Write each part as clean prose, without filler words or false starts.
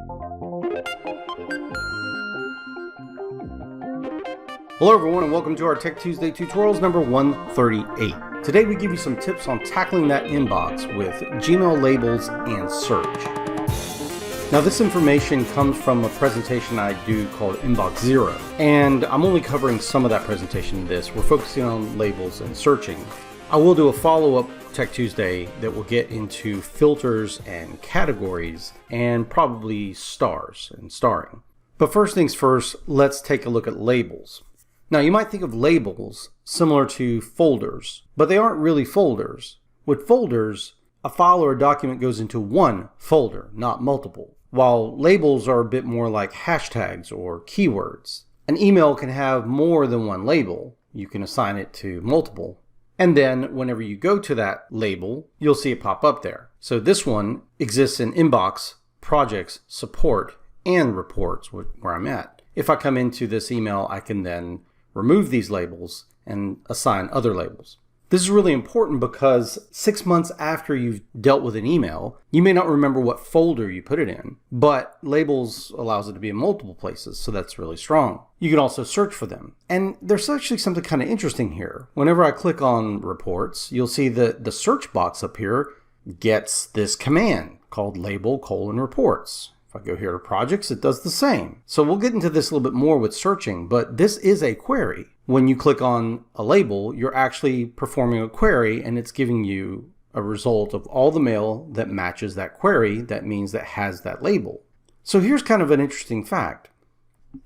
Hello everyone and welcome to our Tech Tuesday tutorials number 138. Today we give you some tips on tackling that inbox with Gmail labels and search. Now this information comes from a presentation I do called Inbox Zero, and I'm only covering some of that presentation in this. We're focusing on labels and searching. I will do a follow-up Tech Tuesday that will get into filters and categories and probably stars and starring. But first things first, let's take a look at labels. Now you might think of labels similar to folders, but they aren't really folders. With folders, a file or a document goes into one folder, not multiple, while labels are a bit more like hashtags or keywords. An email can have more than one label. You can assign it to multiple. And then whenever you go to that label, you'll see it pop up there. So this one exists in Inbox, Projects, Support, and Reports, where I'm at. If I come into this email, I can then remove these labels and assign other labels. This is really important because 6 months after you've dealt with an email, you may not remember what folder you put it in, but labels allows it to be in multiple places, so that's really strong. You can also search for them. And there's actually something kind of interesting here. Whenever I click on reports, you'll see that the search box up here gets this command called label:reports. If I go here to projects, it does the same. So we'll get into this a little bit more with searching, but this is a query. When you click on a label, you're actually performing a query and it's giving you a result of all the mail that matches that query. That means that has that label. So here's kind of an interesting fact.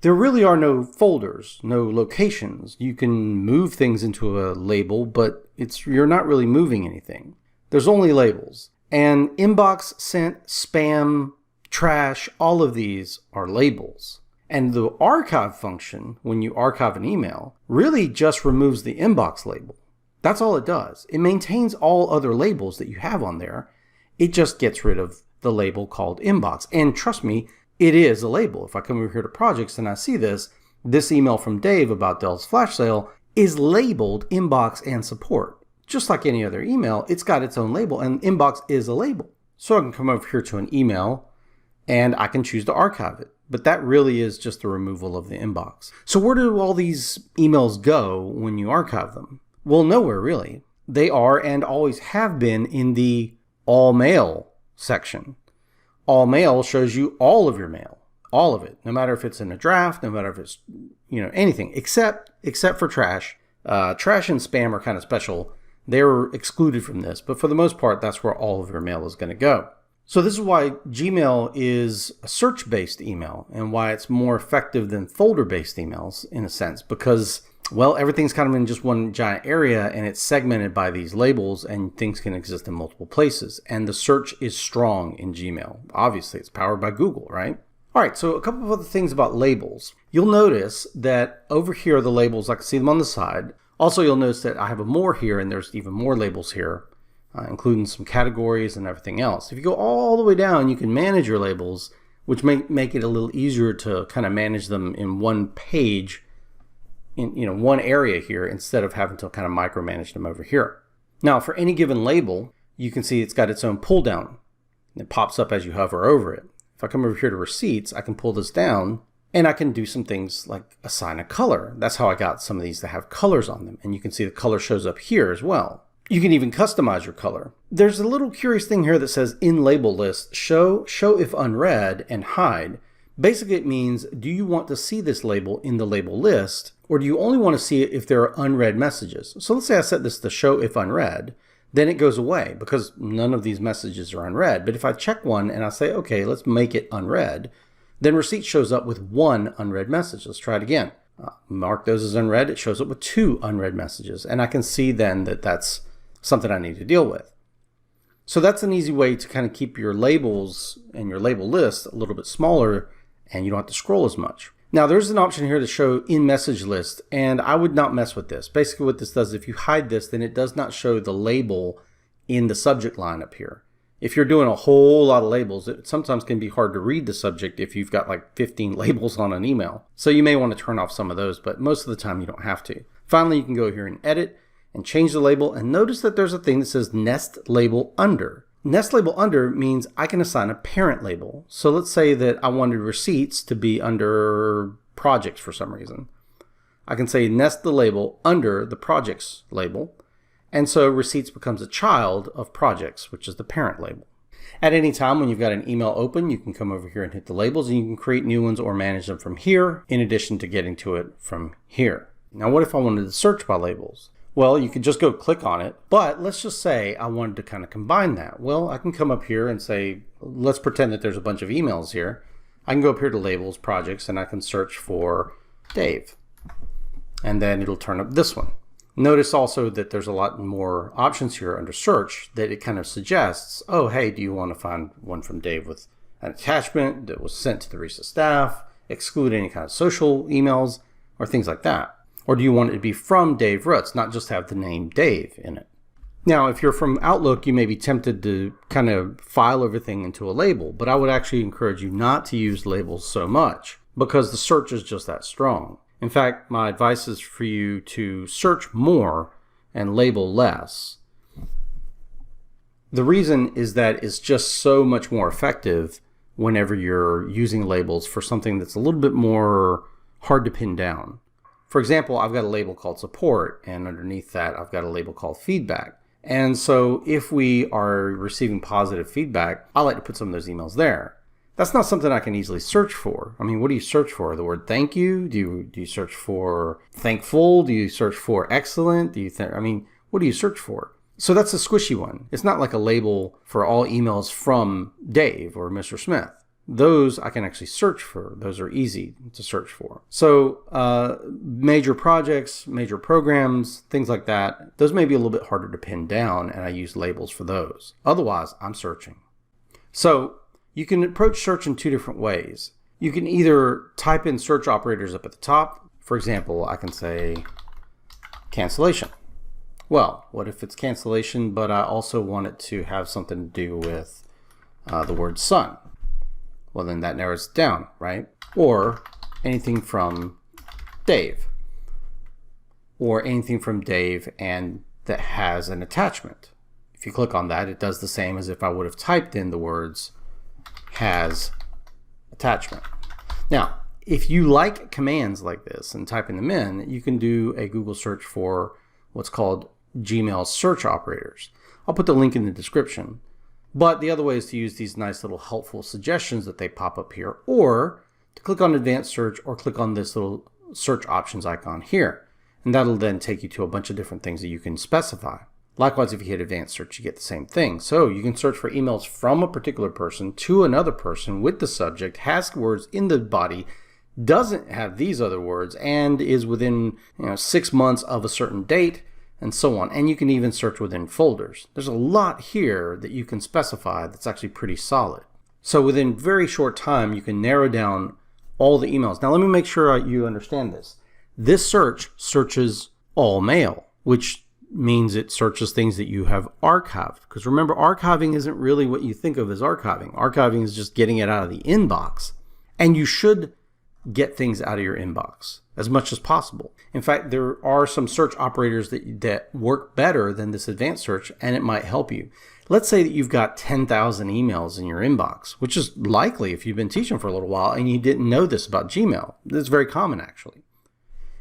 There really are no folders, no locations. You can move things into a label, but you're not really moving anything. There's only labels. And inbox, sent, spam, trash, all of these are labels. And the archive function, when you archive an email, really just removes the inbox label. That's all it does. It maintains all other labels that you have on there. It just gets rid of the label called inbox. And trust me, it is a label. If I come over here to projects and I see this email from Dave about Dell's flash sale is labeled inbox and support. Just like any other email, it's got its own label, and inbox is a label. So I can come over here to an email and I can choose to archive it. But that really is just the removal of the inbox. So where do all these emails go when you archive them? Well, nowhere really. They are and always have been in the all mail section. All mail shows you all of your mail, all of it, no matter if it's in a draft, no matter if it's, anything, except for trash. Trash and spam are kind of special. They're excluded from this, but for the most part, that's where all of your mail is going to go. So this is why Gmail is a search-based email and why it's more effective than folder-based emails in a sense, because, well, everything's kind of in just one giant area and it's segmented by these labels and things can exist in multiple places. And the search is strong in Gmail. Obviously, it's powered by Google, right? All right, so a couple of other things about labels. You'll notice that over here, the labels, I can see them on the side. Also, you'll notice that I have a more here and there's even more labels here. Including some categories and everything else. If you go all the way down, you can manage your labels, which make it a little easier to kind of manage them in one page, in one area here, instead of having to kind of micromanage them over here. Now, for any given label, you can see it's got its own pull down. It pops up as you hover over it. If I come over here to receipts, I can pull this down and I can do some things like assign a color. That's how I got some of these that have colors on them. And you can see the color shows up here as well. You can even customize your color. There's a little curious thing here that says in label list, show if unread, and hide. Basically it means, do you want to see this label in the label list, or do you only want to see it if there are unread messages? So let's say I set this to show if unread, then it goes away because none of these messages are unread. But if I check one and I say, okay, let's make it unread, then receipt shows up with one unread message. Let's try it again. Mark those as unread. It shows up with 2 unread messages. And I can see then that that's something I need to deal with. So that's an easy way to kind of keep your labels and your label list a little bit smaller and you don't have to scroll as much. Now there's an option here to show in message list, and I would not mess with this. Basically what this does, if you hide this, then it does not show the label in the subject line up here. If you're doing a whole lot of labels, it sometimes can be hard to read the subject if you've got like 15 labels on an email. So you may want to turn off some of those, but most of the time you don't have to. Finally, you can go here and edit and change the label, and notice that there's a thing that says nest label under. Nest label under means I can assign a parent label. So let's say that I wanted receipts to be under projects for some reason. I can say nest the label under the projects label. And so receipts becomes a child of projects, which is the parent label. At any time when you've got an email open, you can come over here and hit the labels, and you can create new ones or manage them from here, in addition to getting to it from here. Now, what if I wanted to search by labels? Well, you could just go click on it, but let's just say I wanted to kind of combine that. Well, I can come up here and say, let's pretend that there's a bunch of emails here. I can go up here to labels, projects, and I can search for Dave. And then it'll turn up this one. Notice also that there's a lot more options here under search that it kind of suggests, oh, hey, do you want to find one from Dave with an attachment that was sent to the recent staff, exclude any kind of social emails, or things like that? Or do you want it to be from Dave Roots, not just have the name Dave in it? Now, if you're from Outlook, you may be tempted to kind of file everything into a label, but I would actually encourage you not to use labels so much because the search is just that strong. In fact, my advice is for you to search more and label less. The reason is that it's just so much more effective whenever you're using labels for something that's a little bit more hard to pin down. For example, I've got a label called support, and underneath that, I've got a label called feedback. And so if we are receiving positive feedback, I like to put some of those emails there. That's not something I can easily search for. I mean, what do you search for? The word thank you? Do you search for thankful? Do you search for excellent? What do you search for? So that's a squishy one. It's not like a label for all emails from Dave or Mr. Smith. Those I can actually search for. Those are easy to search for. So major projects, major programs, things like that, those may be a little bit harder to pin down, and I use labels for those. Otherwise, I'm searching. So you can approach search in two different ways. You can either type in search operators up at the top. For example, I can say cancellation. Well, what if it's cancellation, but I also want it to have something to do with the word son? Well, then that narrows it down, right? Or anything from Dave. Or anything from Dave and that has an attachment. If you click on that, it does the same as if I would have typed in the words has attachment. Now, if you like commands like this and typing them in, you can do a Google search for what's called Gmail search operators. I'll put the link in the description. But the other way is to use these nice little helpful suggestions that they pop up here, or to click on advanced search or click on this little search options icon here. And that'll then take you to a bunch of different things that you can specify. Likewise, if you hit advanced search, you get the same thing. So you can search for emails from a particular person to another person with the subject, has words in the body, doesn't have these other words, and is within 6 months of a certain date, and so on. And you can even search within folders. There's a lot here that you can specify that's actually pretty solid. So within very short time, you can narrow down all the emails. Now let me make sure you understand this. This search searches all mail, which means it searches things that you have archived. Because remember, archiving isn't really what you think of as archiving. Archiving is just getting it out of the inbox. And you should get things out of your inbox as much as possible. In fact, there are some search operators that work better than this advanced search, and it might help you. Let's say that you've got 10,000 emails in your inbox, which is likely if you've been teaching for a little while and you didn't know this about Gmail. This is very common, actually.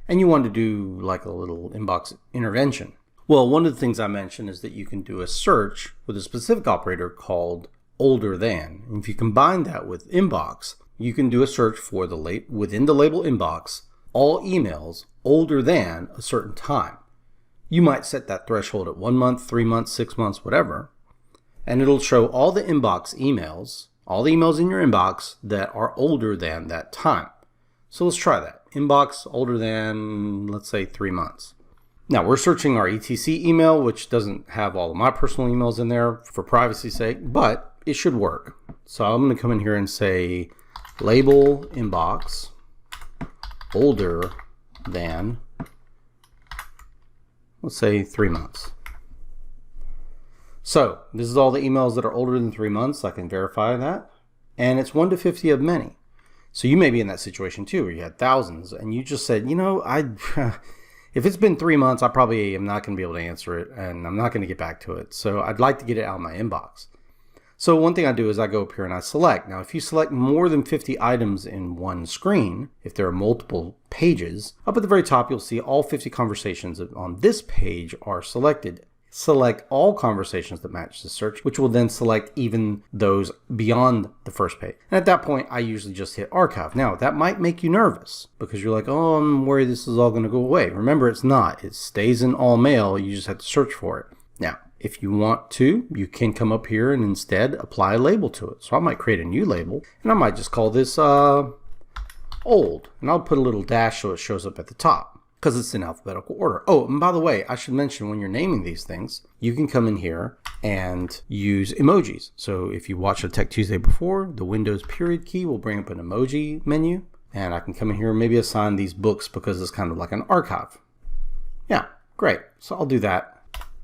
And you want to do like a little inbox intervention. Well, one of the things I mentioned is that you can do a search with a specific operator called older than. And if you combine that with inbox, you can do a search for within the label inbox, all emails older than a certain time. You might set that threshold at 1 month, 3 months, 6 months, whatever. And it'll show all the inbox emails, all the emails in your inbox that are older than that time. So let's try that. Inbox older than, let's say, 3 months. Now we're searching our ETC email, which doesn't have all of my personal emails in there for privacy's sake, but it should work. So I'm going to come in here and say label inbox older than, let's say, 3 months. So this is all the emails that are older than 3 months. I can verify that. And it's 1 to 50 of many. So you may be in that situation too, where you had thousands and you just said, if it's been 3 months, I probably am not going to be able to answer it and I'm not going to get back to it. So I'd like to get it out of my inbox. So one thing I do is I go up here and I select. Now, if you select more than 50 items in one screen, if there are multiple pages, up at the very top, you'll see all 50 conversations on this page are selected. Select all conversations that match the search, which will then select even those beyond the first page. And at that point, I usually just hit archive. Now, that might make you nervous because you're like, oh, I'm worried this is all going to go away. Remember, it's not. It stays in all mail. You just have to search for it. Now, if you want to, you can come up here and instead apply a label to it. So I might create a new label, and I might just call this old. And I'll put a little dash so it shows up at the top because it's in alphabetical order. Oh, and by the way, I should mention when you're naming these things, you can come in here and use emojis. So if you watched a Tech Tuesday before, the Windows period key will bring up an emoji menu. And I can come in here and maybe assign these books because it's kind of like an archive. Yeah, great. So I'll do that.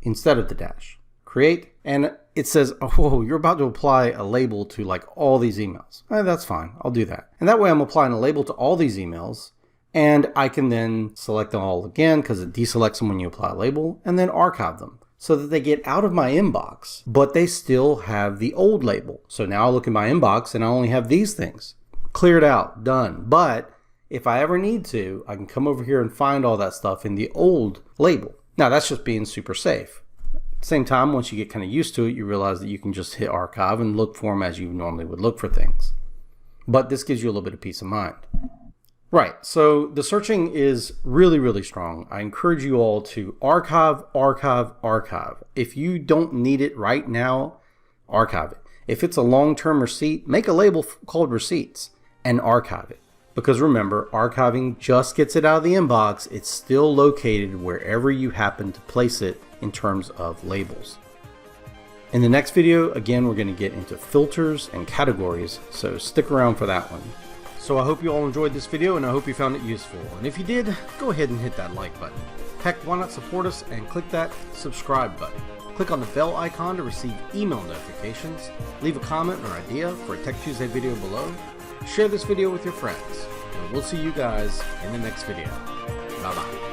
Instead of the dash, create, and it says, oh, you're about to apply a label to like all these emails. That's fine, I'll do that. And that way I'm applying a label to all these emails, and I can then select them all again because it deselects them when you apply a label, and then archive them so that they get out of my inbox, but they still have the old label. So now I look in my inbox and I only have these things. Cleared out, done. But if I ever need to, I can come over here and find all that stuff in the old label. Now, that's just being super safe. At the same time, once you get kind of used to it, you realize that you can just hit archive and look for them as you normally would look for things. But this gives you a little bit of peace of mind. Right, so the searching is really, really strong. I encourage you all to archive, archive, archive. If you don't need it right now, archive it. If it's a long-term receipt, make a label called receipts and archive it. Because remember, archiving just gets it out of the inbox. It's still located wherever you happen to place it in terms of labels. In the next video, again, we're going to get into filters and categories, so stick around for that one. So I hope you all enjoyed this video, and I hope you found it useful. And if you did, go ahead and hit that like button. Heck, why not support us and click that subscribe button. Click on the bell icon to receive email notifications. Leave a comment or idea for a Tech Tuesday video below. Share this video with your friends, and we'll see you guys in the next video. Bye-bye.